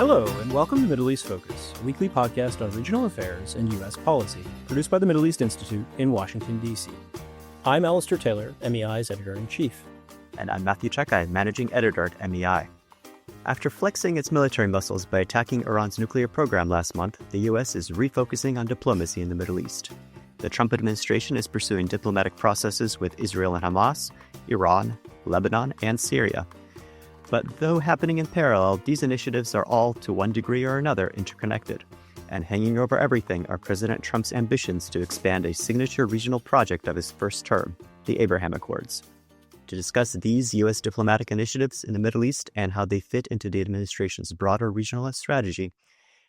Hello, and welcome to Middle East Focus, a weekly podcast on regional affairs and U.S. policy, produced by the Middle East Institute in Washington, D.C. I'm Alistair Taylor, MEI's editor-in-chief. And I'm Matthew Czekaj, managing editor at MEI. After flexing its military muscles by attacking Iran's nuclear program last month, the U.S. is refocusing on diplomacy in the Middle East. The Trump administration is pursuing diplomatic processes with Israel and Hamas, Iran, Lebanon, and Syria. But though happening in parallel, these initiatives are all, to one degree or another, interconnected. And hanging over everything are President Trump's ambitions to expand a signature regional project of his first term, the Abraham Accords. To discuss these U.S. diplomatic initiatives in the Middle East and how they fit into the administration's broader regionalist strategy,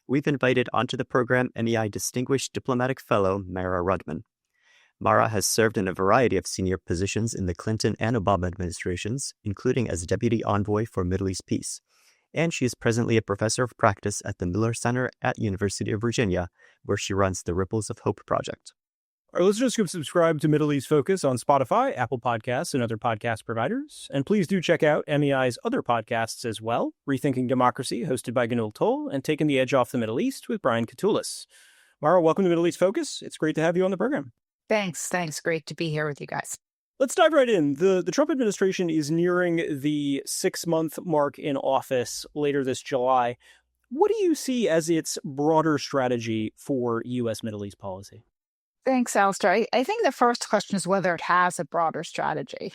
we've invited onto the program MEI Distinguished Diplomatic Fellow Mara Rudman. Mara has served in a variety of senior positions in the Clinton and Obama administrations, including as Deputy Envoy for Middle East Peace, and she is presently a professor of practice at the Miller Center at University of Virginia, where she runs the Ripples of Hope project. Our listeners can subscribe to Middle East Focus on Spotify, Apple Podcasts, and other podcast providers. And please do check out MEI's other podcasts as well, Rethinking Democracy, hosted by Ganul Toll, and Taking the Edge Off the Middle East with Brian Katulis. Mara, welcome to Middle East Focus. It's great to have you on the program. Thanks. Great to be here with you guys. Let's dive right in. The Trump administration is nearing the 6-month mark in office later this July. What do you see as its broader strategy for U.S. Middle East policy? Thanks, Alistair. I think the first question is whether it has a broader strategy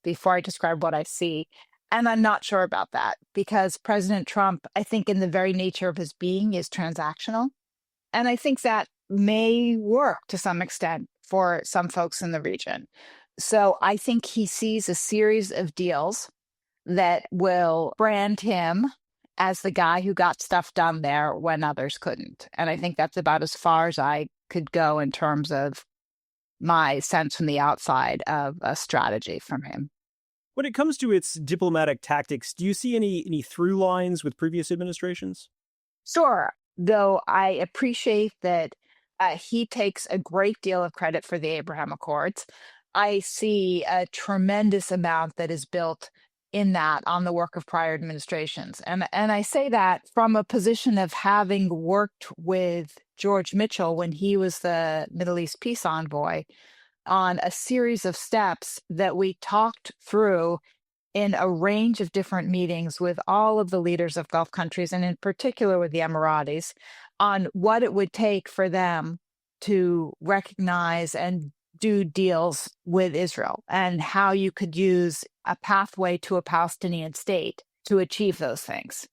before I describe what I see. And I'm not sure about that because President Trump, I think in the very nature of his being, is transactional. And I think that may work to some extent for some folks in the region. So I think he sees a series of deals that will brand him as the guy who got stuff done there when others couldn't. And I think that's about as far as I could go in terms of my sense from the outside of a strategy from him. When it comes to its diplomatic tactics, do you see any through lines with previous administrations? Sure, though I appreciate that he takes a great deal of credit for the Abraham Accords. I see a tremendous amount that is built in that on the work of prior administrations. And I say that from a position of having worked with George Mitchell when he was the Middle East peace envoy on a series of steps that we talked through in a range of different meetings with all of the leaders of Gulf countries, and in particular with the Emiratis, on what it would take for them to recognize and do deals with Israel and how you could use a pathway to a Palestinian state to achieve those things.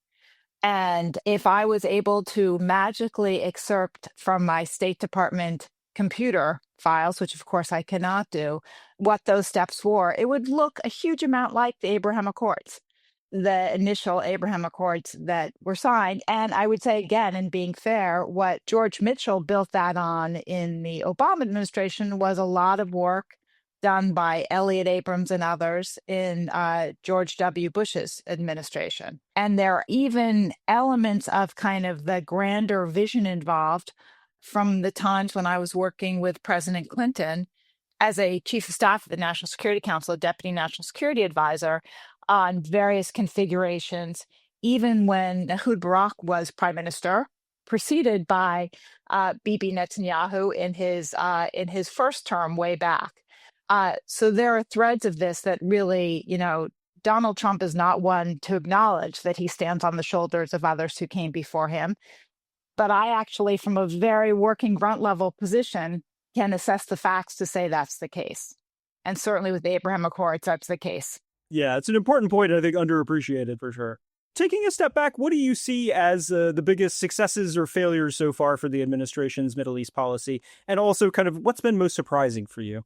And if I was able to magically excerpt from my State Department computer files, which of course I cannot do, what those steps were, it would look a huge amount like the Abraham Accords, the initial Abraham Accords that were signed. And I would say, again, in being fair, what George Mitchell built that on in the Obama administration was a lot of work done by Elliott Abrams and others in George W. Bush's administration. And there are even elements of kind of the grander vision involved from the times when I was working with President Clinton as a chief of staff of the National Security Council, a deputy national security advisor, on various configurations, even when Ehud Barak was prime minister, preceded by Bibi Netanyahu in his first term way back. So there are threads of this that really, Donald Trump is not one to acknowledge that he stands on the shoulders of others who came before him. But I actually, from a very working grunt level position, can assess the facts to say that's the case. And certainly with the Abraham Accords, that's the case. Yeah, it's an important point, I think underappreciated for sure. Taking a step back, what do you see as the biggest successes or failures so far for the administration's Middle East policy? And also kind of what's been most surprising for you?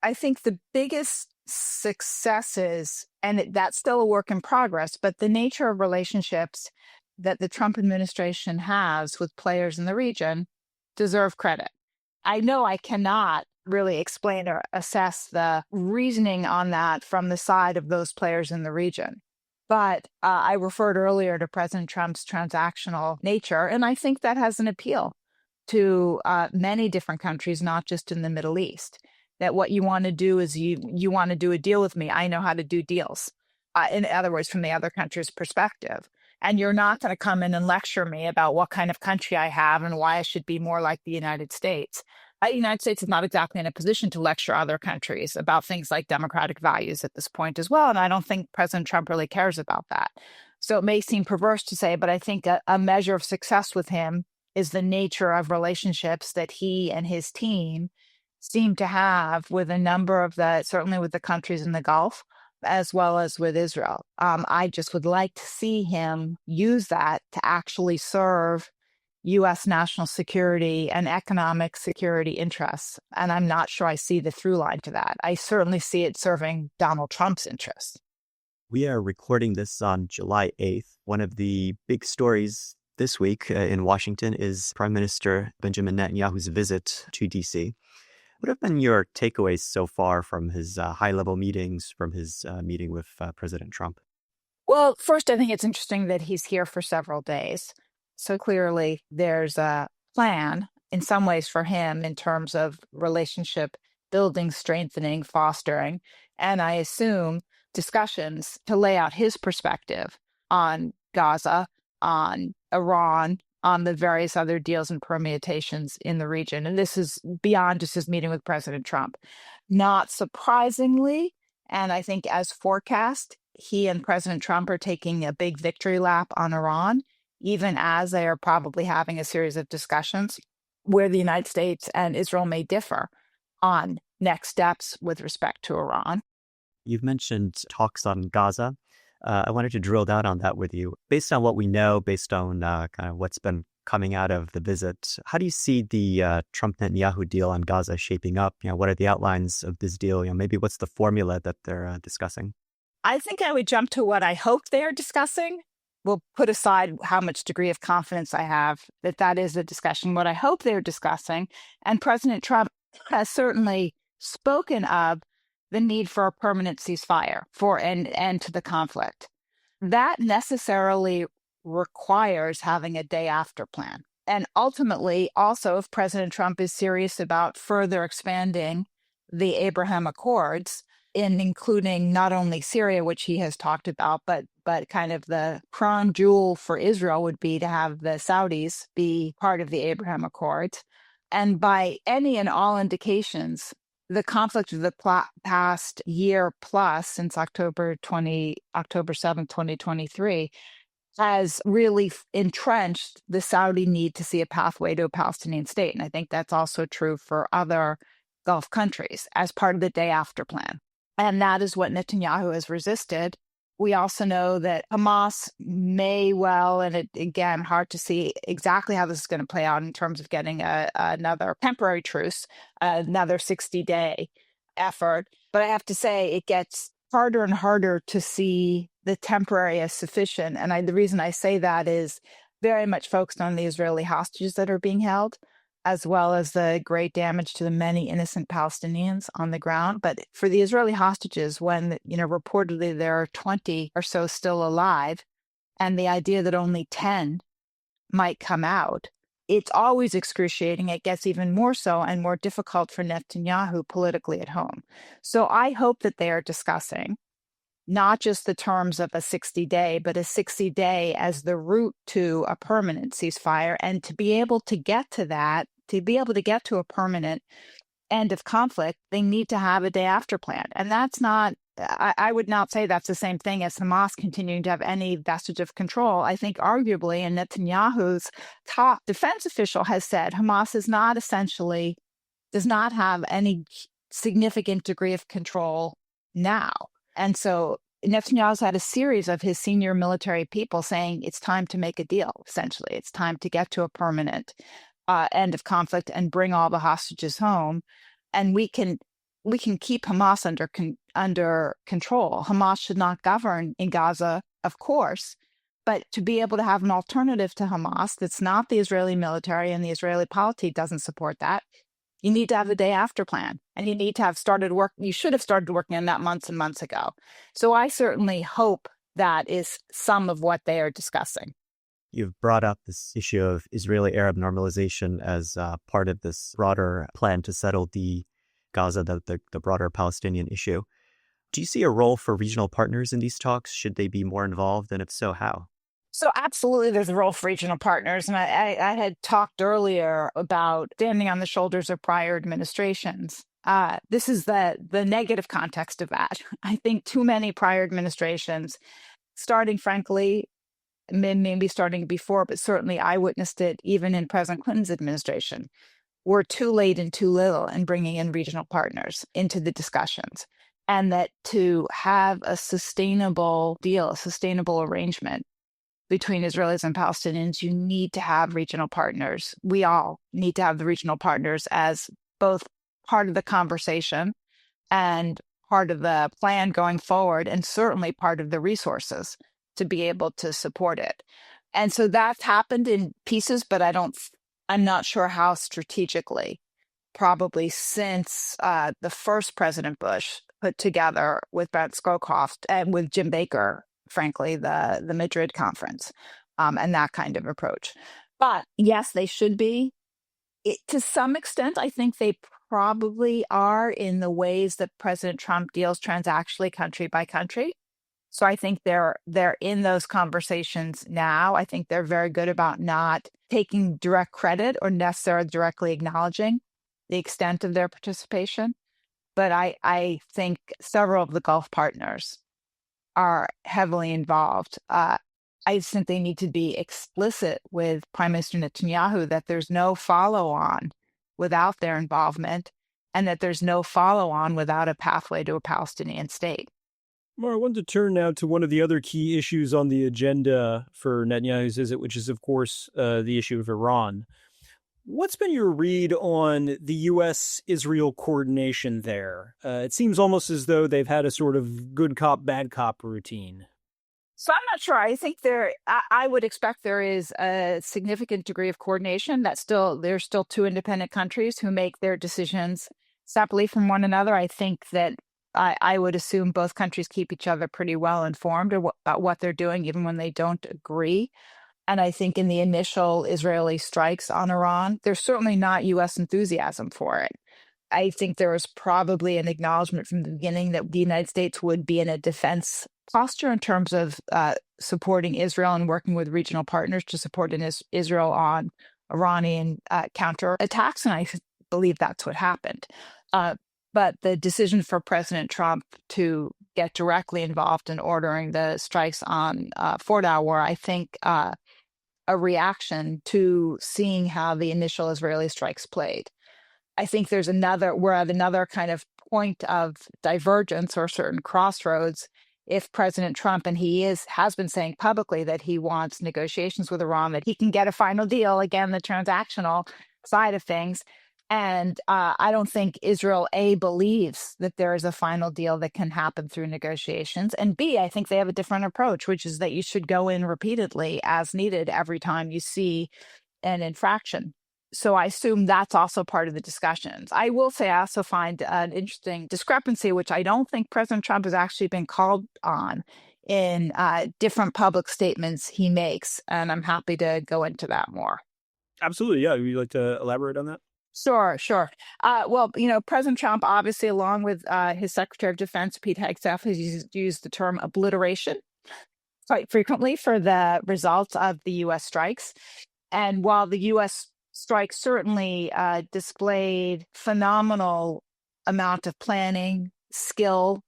I think the biggest successes, and that's still a work in progress, but the nature of relationships that the Trump administration has with players in the region deserve credit. I know I cannot really explain or assess the reasoning on that from the side of those players in the region. But I referred earlier to President Trump's transactional nature, and I think that has an appeal to many different countries, not just in the Middle East. That what you want to do is you want to do a deal with me. I know how to do deals. In other words, from the other country's perspective. And you're not going to come in and lecture me about what kind of country I have and why I should be more like the United States. The United States is not exactly in a position to lecture other countries about things like democratic values at this point as well. And I don't think President Trump really cares about that. So it may seem perverse to say, but I think a measure of success with him is the nature of relationships that he and his team seem to have with a number of certainly with the countries in the Gulf, as well as with Israel. I just would like to see him use that to actually serve U.S. national security and economic security interests. And I'm not sure I see the through line to that. I certainly see it serving Donald Trump's interests. We are recording this on July 8th. One of the big stories this week in Washington is Prime Minister Benjamin Netanyahu's visit to D.C. What have been your takeaways so far from his high-level meetings, from his meeting with President Trump? Well, first, I think it's interesting that he's here for several days. So clearly, there's a plan in some ways for him in terms of relationship building, strengthening, fostering, and I assume discussions to lay out his perspective on Gaza, on Iran, on the various other deals and permutations in the region. And this is beyond just his meeting with President Trump. Not surprisingly, and I think as forecast, he and President Trump are taking a big victory lap on Iran, even as they are probably having a series of discussions where the United States and Israel may differ on next steps with respect to Iran. You've mentioned talks on Gaza. I wanted to drill down on that with you. Based on what we know, based on kind of what's been coming out of the visit, how do you see the Trump-Netanyahu deal on Gaza shaping up? What are the outlines of this deal? Maybe what's the formula that they're discussing? I think I would jump to what I hope they are discussing. We'll put aside how much degree of confidence I have that that is a discussion. What I hope they're discussing, and President Trump has certainly spoken of the need for a permanent ceasefire for an end to the conflict. That necessarily requires having a day after plan. And ultimately, also, if President Trump is serious about further expanding the Abraham Accords, in including not only Syria, which he has talked about, but kind of the crown jewel for Israel would be to have the Saudis be part of the Abraham Accords. And by any and all indications, the conflict of the past year plus, since October 7th, 2023, has really entrenched the Saudi need to see a pathway to a Palestinian state. And I think that's also true for other Gulf countries as part of the day after plan. And that is what Netanyahu has resisted. We also know that Hamas may well, and again, hard to see exactly how this is going to play out in terms of getting another temporary truce, another 60-day effort. But I have to say, it gets harder and harder to see the temporary as sufficient. And the reason I say that is very much focused on the Israeli hostages that are being held, as well as the great damage to the many innocent Palestinians on the ground. But for the Israeli hostages, when, reportedly there are 20 or so still alive, and the idea that only 10 might come out, it's always excruciating. It gets even more so and more difficult for Netanyahu politically at home. So I hope that they are discussing not just the terms of a 60-day, but a 60-day as the route to a permanent ceasefire. And to be able to get to that, to be able to get to a permanent end of conflict, they need to have a day after plan. And that's not, I would not say that's the same thing as Hamas continuing to have any vestige of control. I think arguably, and Netanyahu's top defense official has said, Hamas is not essentially, does not have any significant degree of control now. And so Netanyahu's had a series of his senior military people saying it's time to make a deal, essentially. It's time to get to a permanent end of conflict and bring all the hostages home. And we can keep Hamas under control. Hamas should not govern in Gaza, of course, but to be able to have an alternative to Hamas that's not the Israeli military, and the Israeli polity doesn't support that, you need to have a day after plan, and you need to have started work. You should have started working on that months and months ago. So I certainly hope that is some of what they are discussing. You've brought up this issue of Israeli-Arab normalization as part of this broader plan to settle the Gaza, the broader Palestinian issue. Do you see a role for regional partners in these talks? Should they be more involved? And if so, how? So absolutely, there's a role for regional partners. And I had talked earlier about standing on the shoulders of prior administrations. This is the negative context of that. I think too many prior administrations, starting frankly, maybe starting before, but certainly I witnessed it even in President Clinton's administration, were too late and too little in bringing in regional partners into the discussions. And that to have a sustainable deal, a sustainable arrangement between Israelis and Palestinians, you need to have regional partners. We all need to have the regional partners as both part of the conversation and part of the plan going forward, and certainly part of the resources to be able to support it. And so that's happened in pieces, but I'm not sure how strategically, probably since the first President Bush put together with Brent Scowcroft and with Jim Baker, frankly, the Madrid conference, and that kind of approach. But yes, they should be. To some extent, I think they probably are in the ways that President Trump deals transactionally country by country. So I think they're in those conversations now. I think they're very good about not taking direct credit or necessarily directly acknowledging the extent of their participation. But I think several of the Gulf partners are heavily involved. I just think they need to be explicit with Prime Minister Netanyahu that there's no follow-on without their involvement, and that there's no follow-on without a pathway to a Palestinian state. Mara, I wanted to turn now to one of the other key issues on the agenda for Netanyahu's visit, which is, of course, the issue of Iran. What's been your read on the U.S.-Israel coordination there? It seems almost as though they've had a sort of good cop, bad cop routine. So I'm not sure. I think I would expect there is a significant degree of coordination. There's still two independent countries who make their decisions separately from one another. I think that I would assume both countries keep each other pretty well informed about what they're doing, even when they don't agree. And I think in the initial Israeli strikes on Iran, there's certainly not U.S. enthusiasm for it. I think there was probably an acknowledgement from the beginning that the United States would be in a defense posture in terms of supporting Israel and working with regional partners to support Israel on Iranian counterattacks. And I believe that's what happened. But the decision for President Trump to get directly involved in ordering the strikes on Fort Hour, I think a reaction to seeing how the initial Israeli strikes played. I think we're at another kind of point of divergence or certain crossroads. If President Trump, and he has been saying publicly that he wants negotiations with Iran, that he can get a final deal, again, the transactional side of things. And I don't think Israel, A, believes that there is a final deal that can happen through negotiations. And B, I think they have a different approach, which is that you should go in repeatedly as needed every time you see an infraction. So I assume that's also part of the discussions. I will say I also find an interesting discrepancy, which I don't think President Trump has actually been called on in different public statements he makes. And I'm happy to go into that more. Absolutely. Yeah. Would you like to elaborate on that? Sure. Well, President Trump, obviously, along with his Secretary of Defense, Pete Hegseth, has used the term obliteration quite frequently for the results of the U.S. strikes. And while the U.S. strikes certainly displayed phenomenal amount of planning, skill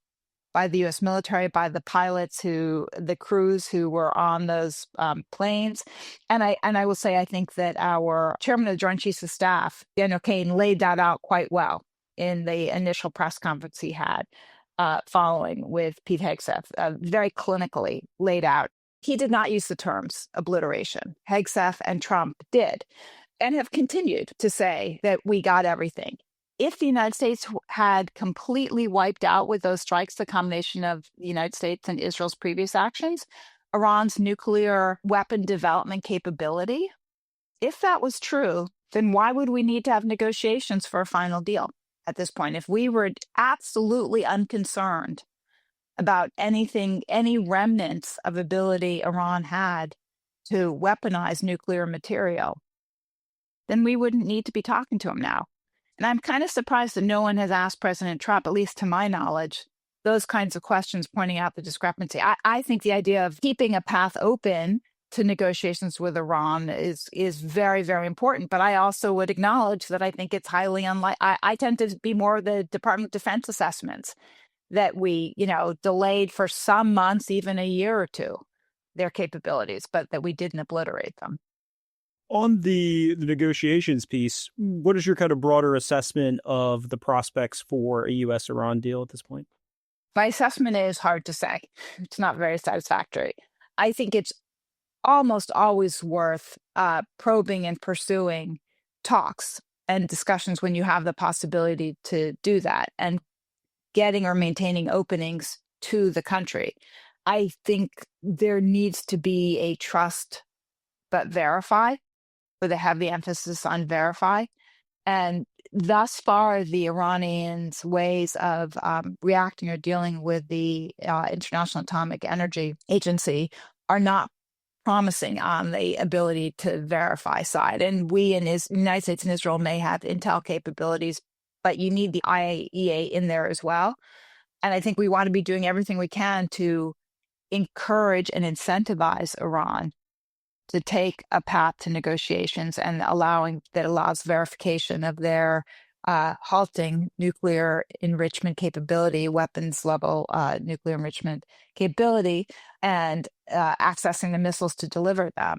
by the U.S. military, by the pilots, the crews who were on those planes. And I will say, I think that our chairman of the Joint Chiefs of Staff, Daniel Kaine, laid that out quite well in the initial press conference he had following with Pete Hegseth, very clinically laid out. He did not use the terms obliteration. Hegseth and Trump did, and have continued to say that we got everything. If the United States had completely wiped out with those strikes, the combination of the United States and Israel's previous actions, Iran's nuclear weapon development capability, if that was true, then why would we need to have negotiations for a final deal at this point? If we were absolutely unconcerned about anything, any remnants of ability Iran had to weaponize nuclear material, then we wouldn't need to be talking to him now. And I'm kind of surprised that no one has asked President Trump, at least to my knowledge, those kinds of questions pointing out the discrepancy. I think the idea of keeping a path open to negotiations with Iran is very, very important. But I also would acknowledge that I think it's highly unlikely. I tend to be more of the Department of Defense assessments that we, delayed for some months, even a year or two, their capabilities, but that we didn't obliterate them. On the negotiations piece, what is your kind of broader assessment of the prospects for a U.S.-Iran deal at this point? My assessment is hard to say. It's not very satisfactory. I think it's almost always worth probing and pursuing talks and discussions when you have the possibility to do that, and getting or maintaining openings to the country. I think there needs to be a trust but verify, with a heavy emphasis on verify. And thus far, the Iranians' ways of reacting or dealing with the International Atomic Energy Agency are not promising on the ability to verify side. And we in the United States and Israel may have intel capabilities, but you need the IAEA in there as well. And I think we want to be doing everything we can to encourage and incentivize Iran to take a path to negotiations and allows verification of their halting nuclear enrichment capability, weapons level nuclear enrichment capability, and accessing the missiles to deliver them.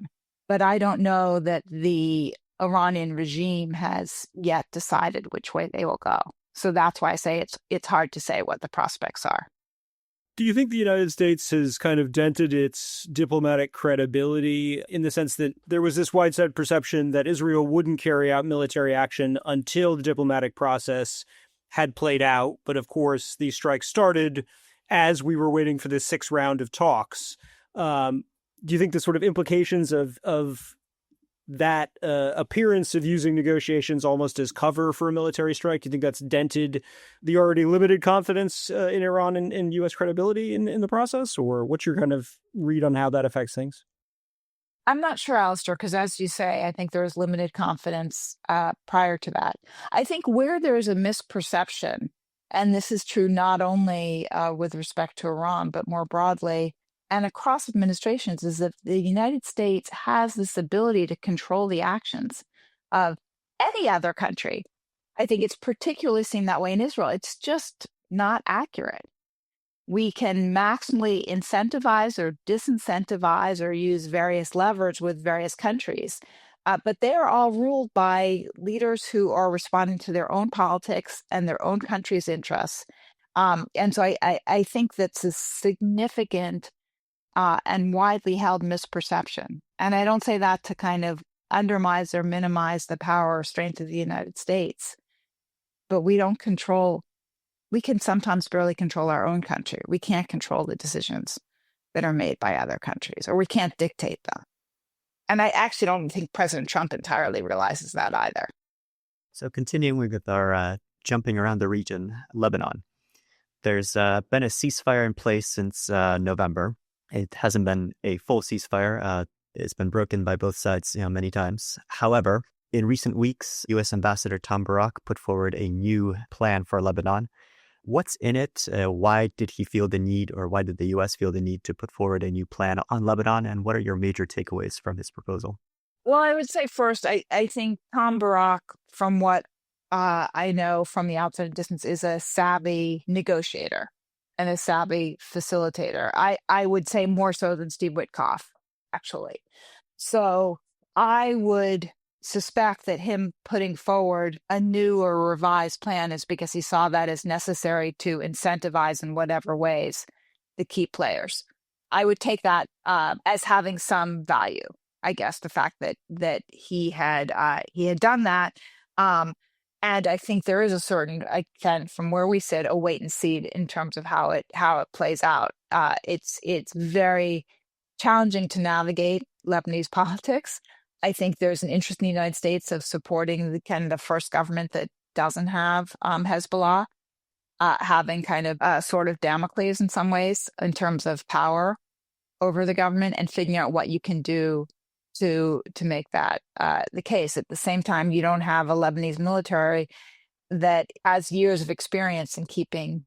But I don't know that the Iranian regime has yet decided which way they will go. So that's why I say it's hard to say what the prospects are. Do you think the United States has kind of dented its diplomatic credibility in the sense that there was this widespread perception that Israel wouldn't carry out military action until the diplomatic process had played out? But of course, these strikes started as we were waiting for this sixth round of talks. Do you think the sort of implications of that appearance of using negotiations almost as cover for a military strike, do you think that's dented the already limited confidence in Iran and U.S. credibility in the process? Or what's your kind of read on how that affects things? I'm not sure, Alistair, because as you say, I think there was limited confidence prior to that. I think where there is a misperception, and this is true not only with respect to Iran, but more broadly, and across administrations, is that the United States has this ability to control the actions of any other country. I think it's particularly seen that way in Israel. It's just not accurate. We can maximally incentivize or disincentivize or use various levers with various countries, but they are all ruled by leaders who are responding to their own politics and their own country's interests. And so I think that's a significant and widely held misperception. And I don't say that to kind of undermine or minimize the power or strength of the United States, but we can sometimes barely control our own country. We can't control the decisions that are made by other countries, or we can't dictate them. And I actually don't think President Trump entirely realizes that either. So continuing with our jumping around the region, Lebanon. There's been a ceasefire in place since November. It hasn't been a full ceasefire. It's been broken by both sides, many times. However, in recent weeks, U.S. Ambassador Tom Barak put forward a new plan for Lebanon. What's in it? Why did he feel the need, or why did the U.S. feel the need to put forward a new plan on Lebanon? And what are your major takeaways from his proposal? Well, I would say first, I think Tom Barak, from what I know from the outside distance, is a savvy negotiator and a savvy facilitator. I would say more so than Steve Witkoff, actually. So I would suspect that him putting forward a new or revised plan is because he saw that as necessary to incentivize in whatever ways the key players. I would take that as having some value, I guess, the fact that he had done that. And I think there is a certain, again, from where we sit, a wait and see in terms of how it plays out. It's very challenging to navigate Lebanese politics. I think there's an interest in the United States of supporting the first government that doesn't have Hezbollah, having kind of a sort of Damocles in some ways in terms of power over the government, and figuring out what you can do to make that the case. At the same time, you don't have a Lebanese military that has years of experience in keeping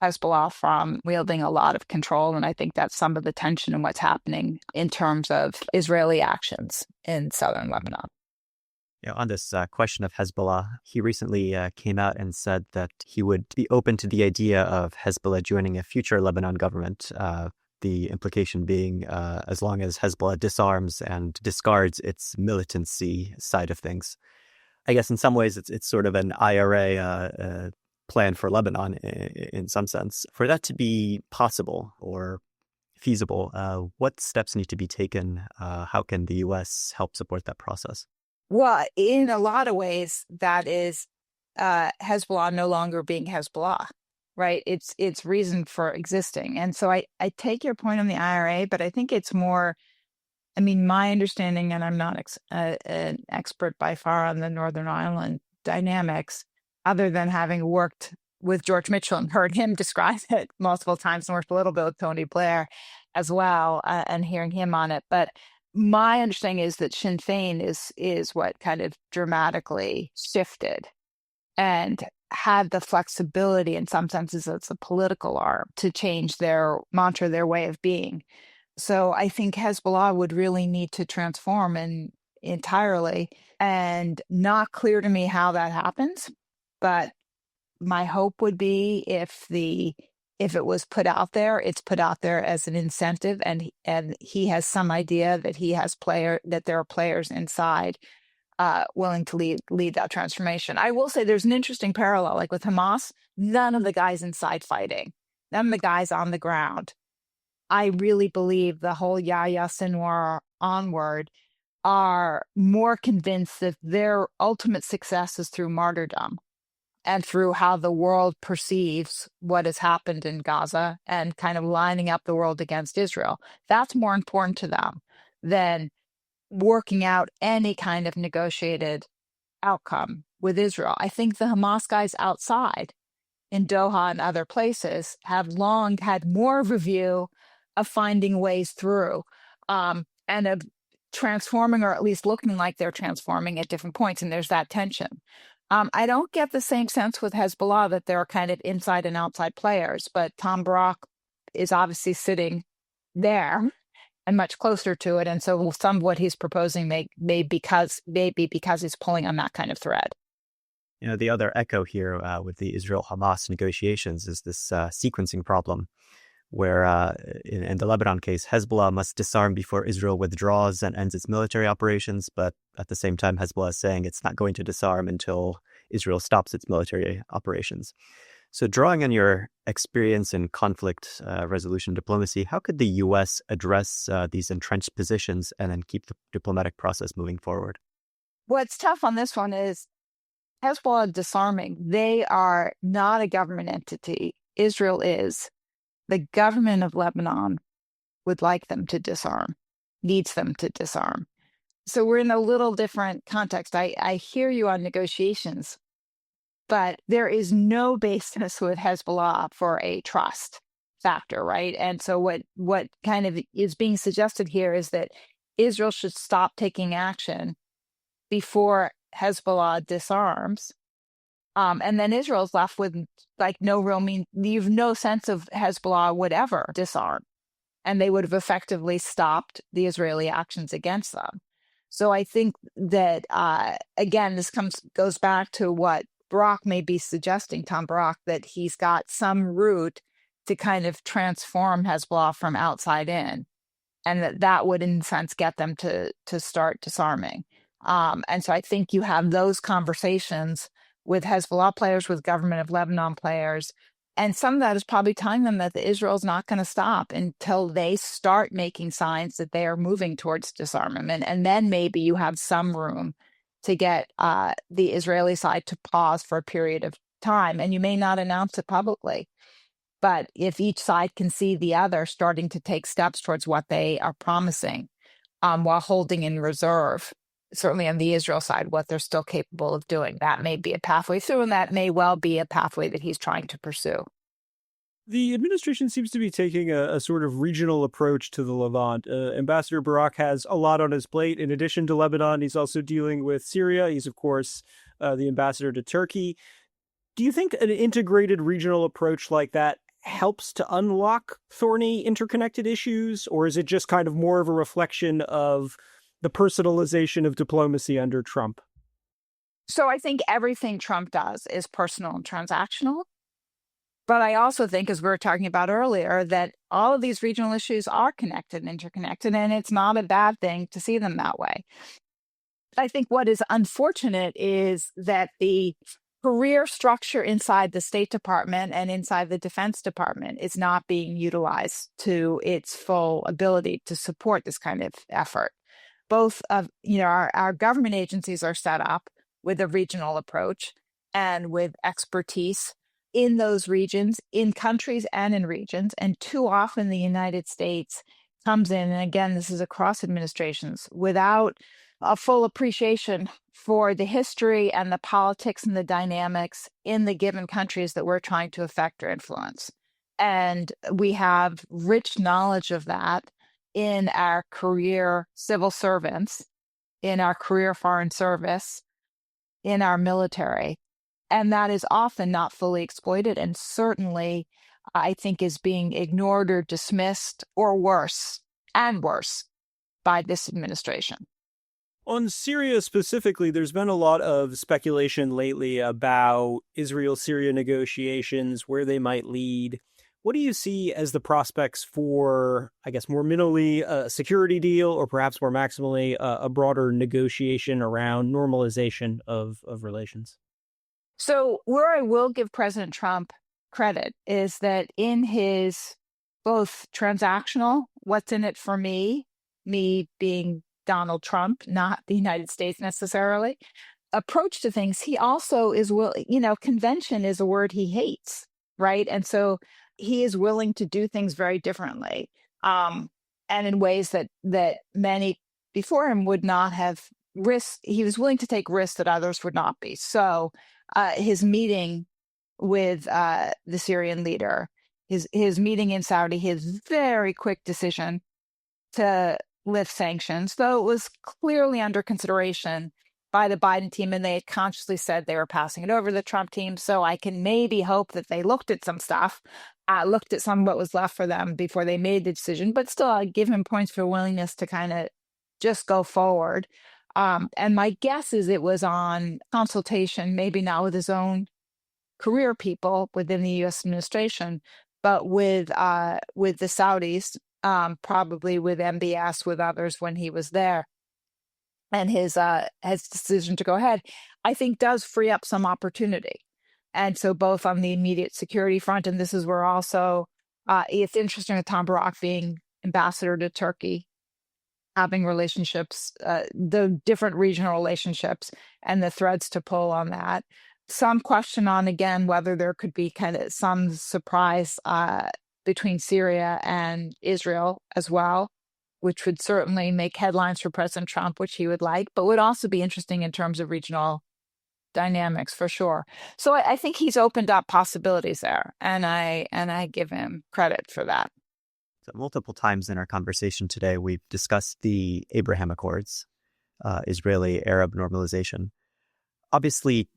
Hezbollah from wielding a lot of control. And I think that's some of the tension in what's happening in terms of Israeli actions in southern Lebanon. On this question of Hezbollah, he recently came out and said that he would be open to the idea of Hezbollah joining a future Lebanon government. The implication being as long as Hezbollah disarms and discards its militancy side of things. I guess in some ways it's sort of an IRA plan for Lebanon in some sense. For that to be possible or feasible, what steps need to be taken? How can the U.S. help support that process? Well, in a lot of ways, that is Hezbollah no longer being Hezbollah, right? It's reason for existing. And so I take your point on the IRA, but I think it's more, I mean, my understanding, and I'm not an expert by far on the Northern Ireland dynamics, other than having worked with George Mitchell and heard him describe it multiple times and worked a little bit with Tony Blair as well, and hearing him on it. But my understanding is that Sinn Féin is what kind of dramatically shifted and had the flexibility in some senses as a political arm to change their mantra, their way of being. So I think Hezbollah would really need to transform entirely, and not clear to me how that happens. But my hope would be if it was put out there, it's put out there as an incentive, and he has some idea that that there are players inside willing to lead that transformation. I will say there's an interesting parallel, like with Hamas, none of the guys inside fighting, none of the guys on the ground. I really believe the whole Yahya Sinwar onward are more convinced that their ultimate success is through martyrdom and through how the world perceives what has happened in Gaza and kind of lining up the world against Israel. That's more important to them than working out any kind of negotiated outcome with Israel. I think the Hamas guys outside in Doha and other places have long had more of a view of finding ways through and of transforming, or at least looking like they're transforming at different points. And there's that tension. I don't get the same sense with Hezbollah that they're kind of inside and outside players, but Tom Barak is obviously sitting there and much closer to it. And so some of what he's proposing may be because he's pulling on that kind of thread. The other echo here with the Israel-Hamas negotiations is this sequencing problem, where in the Lebanon case, Hezbollah must disarm before Israel withdraws and ends its military operations. But at the same time, Hezbollah is saying it's not going to disarm until Israel stops its military operations. So drawing on your experience in conflict resolution diplomacy, how could the U.S. address these entrenched positions and then keep the diplomatic process moving forward? What's tough on this one is Hezbollah disarming. They are not a government entity. Israel is. The government of Lebanon would like them to disarm, needs them to disarm. So we're in a little different context. I hear you on negotiations, but there is no basis with Hezbollah for a trust factor, right? And so what kind of is being suggested here is that Israel should stop taking action before Hezbollah disarms. And then Israel's left with no real you've no sense of Hezbollah would ever disarm, and they would have effectively stopped the Israeli actions against them. So I think that, again, this goes back to what Barak may be suggesting, Tom Barak, that he's got some route to kind of transform Hezbollah from outside in, and that would, in a sense, get them to start disarming. And so I think you have those conversations with Hezbollah players, with government of Lebanon players. And some of that is probably telling them that Israel's not going to stop until they start making signs that they are moving towards disarmament. And then maybe you have some room to get the Israeli side to pause for a period of time. And you may not announce it publicly. But if each side can see the other starting to take steps towards what they are promising while holding in reserve, certainly on the Israel side, what they're still capable of doing, that may be a pathway through, and that may well be a pathway that he's trying to pursue. The administration seems to be taking a sort of regional approach to the Levant. Ambassador Barak has a lot on his plate. In addition to Lebanon, he's also dealing with Syria. He's, of course, the ambassador to Turkey. Do you think an integrated regional approach like that helps to unlock thorny interconnected issues, or is it just kind of more of a reflection of the personalization of diplomacy under Trump? So I think everything Trump does is personal and transactional. But I also think, as we were talking about earlier, that all of these regional issues are connected and interconnected, and it's not a bad thing to see them that way. I think what is unfortunate is that the career structure inside the State Department and inside the Defense Department is not being utilized to its full ability to support this kind of effort. Both of our government agencies are set up with a regional approach and with expertise in those regions, in countries and in regions. And too often the United States comes in, and again, this is across administrations, without a full appreciation for the history and the politics and the dynamics in the given countries that we're trying to affect or influence. And we have rich knowledge of that in our career civil servants, in our career foreign service, in our military. And that is often not fully exploited, and certainly, I think, is being ignored or dismissed, or worse, by this administration. On Syria specifically, there's been a lot of speculation lately about Israel-Syria negotiations, where they might lead. What do you see as the prospects for, I guess, more minimally a security deal, or perhaps more maximally a broader negotiation around normalization of relations? So where I will give President Trump credit is that in his both transactional, what's in it for me being Donald Trump, not the United States necessarily, approach to things, he also is convention is a word he hates, right? And so he is willing to do things very differently, and in ways that many before him would not have risked. He was willing to take risks that others would not be. So his meeting with the Syrian leader, his meeting in Saudi, his very quick decision to lift sanctions, though it was clearly under consideration by the Biden team, and they had consciously said they were passing it over to the Trump team. So I can maybe hope that they looked at some stuff, looked at some of what was left for them before they made the decision. But still, I give him points for willingness to kind of just go forward. And my guess is it was on consultation, maybe not with his own career people within the U.S. administration, but with the Saudis, probably with MBS, with others when he was there. And his decision to go ahead, I think, does free up some opportunity. And so both on the immediate security front, and this is where also it's interesting with Tom Barak being ambassador to Turkey, having relationships, the different regional relationships and the threads to pull on that. Some question on, again, whether there could be kind of some surprise between Syria and Israel as well, which would certainly make headlines for President Trump, which he would like, but would also be interesting in terms of regional dynamics for sure. So I think he's opened up possibilities there, and I give him credit for that. So multiple times in our conversation today, we've discussed the Abraham Accords, Israeli-Arab normalization. Obviously,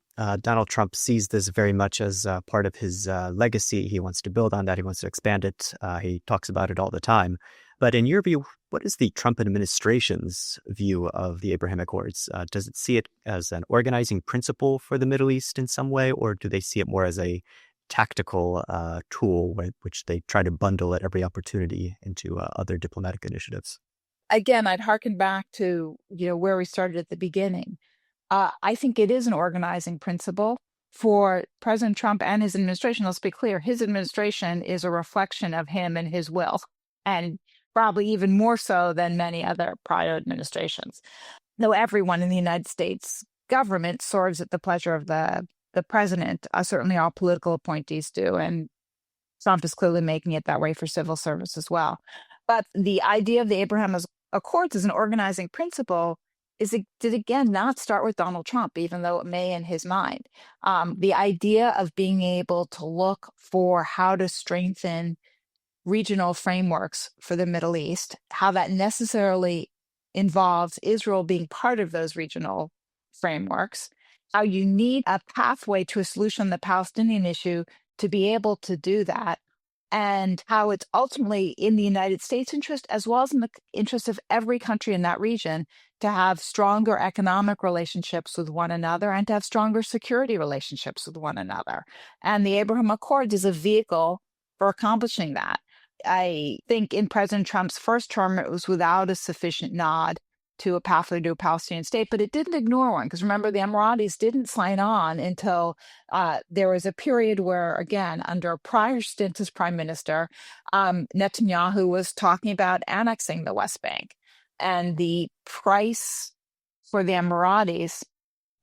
Donald Trump sees this very much as part of his legacy. He wants to build on that. He wants to expand it. He talks about it all the time. But in your view, what is the Trump administration's view of the Abraham Accords? Does it see it as an organizing principle for the Middle East in some way, or do they see it more as a tactical tool which they try to bundle at every opportunity into other diplomatic initiatives? Again, I'd hearken back to where we started at the beginning. I think it is an organizing principle for President Trump and his administration. Let's be clear, his administration is a reflection of him and his will, and probably even more so than many other prior administrations. Though everyone in the United States government serves at the pleasure of the president, certainly all political appointees do, and Trump is clearly making it that way for civil service as well. But the idea of the Abraham Accords as an organizing principle did again not start with Donald Trump, even though it may in his mind. The idea of being able to look for how to strengthen regional frameworks for the Middle East, how that necessarily involves Israel being part of those regional frameworks, how you need a pathway to a solution on the Palestinian issue to be able to do that and how it's ultimately in the United States' interest, as well as in the interest of every country in that region, to have stronger economic relationships with one another and to have stronger security relationships with one another. And the Abraham Accords is a vehicle for accomplishing that. I think in President Trump's first term, it was without a sufficient nod to a pathway to a Palestinian state, but it didn't ignore one. Because remember, the Emiratis didn't sign on until there was a period where, again, under a prior stint as prime minister, Netanyahu was talking about annexing the West Bank. And the price for the Emiratis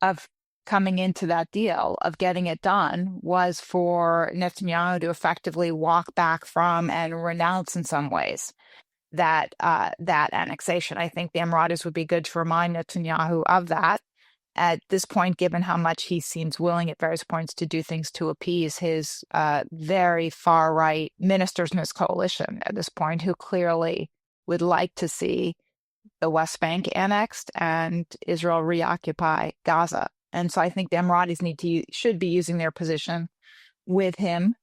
of coming into that deal, of getting it done, was for Netanyahu to effectively walk back from and renounce in some ways that annexation. I think the Emiratis would be good to remind Netanyahu of that at this point, given how much he seems willing at various points to do things to appease his very far-right ministers in his coalition at this point, who clearly would like to see the West Bank annexed and Israel reoccupy Gaza. And so I think the Emiratis should be using their position with him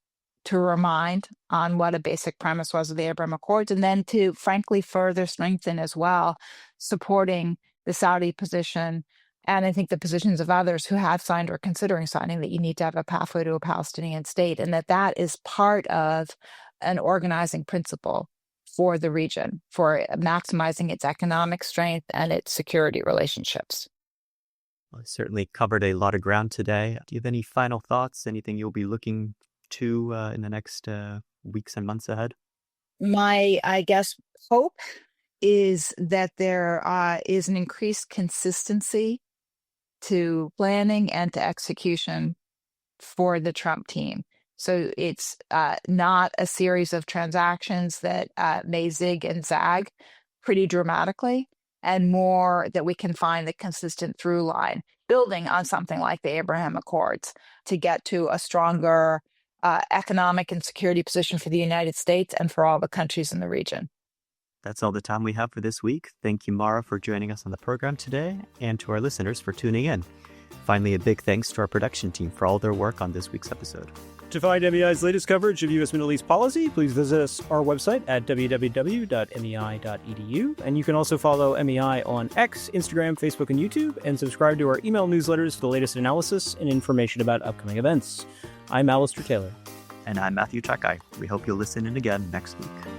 to remind on what a basic premise was of the Abraham Accords, and then to frankly further strengthen as well, supporting the Saudi position, and I think the positions of others who have signed or considering signing, that you need to have a pathway to a Palestinian state, and that is part of an organizing principle for the region, for maximizing its economic strength and its security relationships. Well, I certainly covered a lot of ground today. Do you have any final thoughts? Anything you'll be looking to in the next weeks and months ahead? My, I guess, hope is that there is an increased consistency to planning and to execution for the Trump team. So it's not a series of transactions that may zig and zag pretty dramatically, and more that we can find the consistent through line, building on something like the Abraham Accords to get to a stronger economic and security position for the United States and for all the countries in the region. That's all the time we have for this week. Thank you, Mara, for joining us on the program today, and to our listeners for tuning in. Finally, a big thanks to our production team for all their work on this week's episode. To find MEI's latest coverage of U.S. Middle East policy, please visit our website at www.mei.edu. And you can also follow MEI on X, Instagram, Facebook, and YouTube, and subscribe to our email newsletters for the latest analysis and information about upcoming events. I'm Alistair Taylor. And I'm Matthew Czekaj. We hope you'll listen in again next week.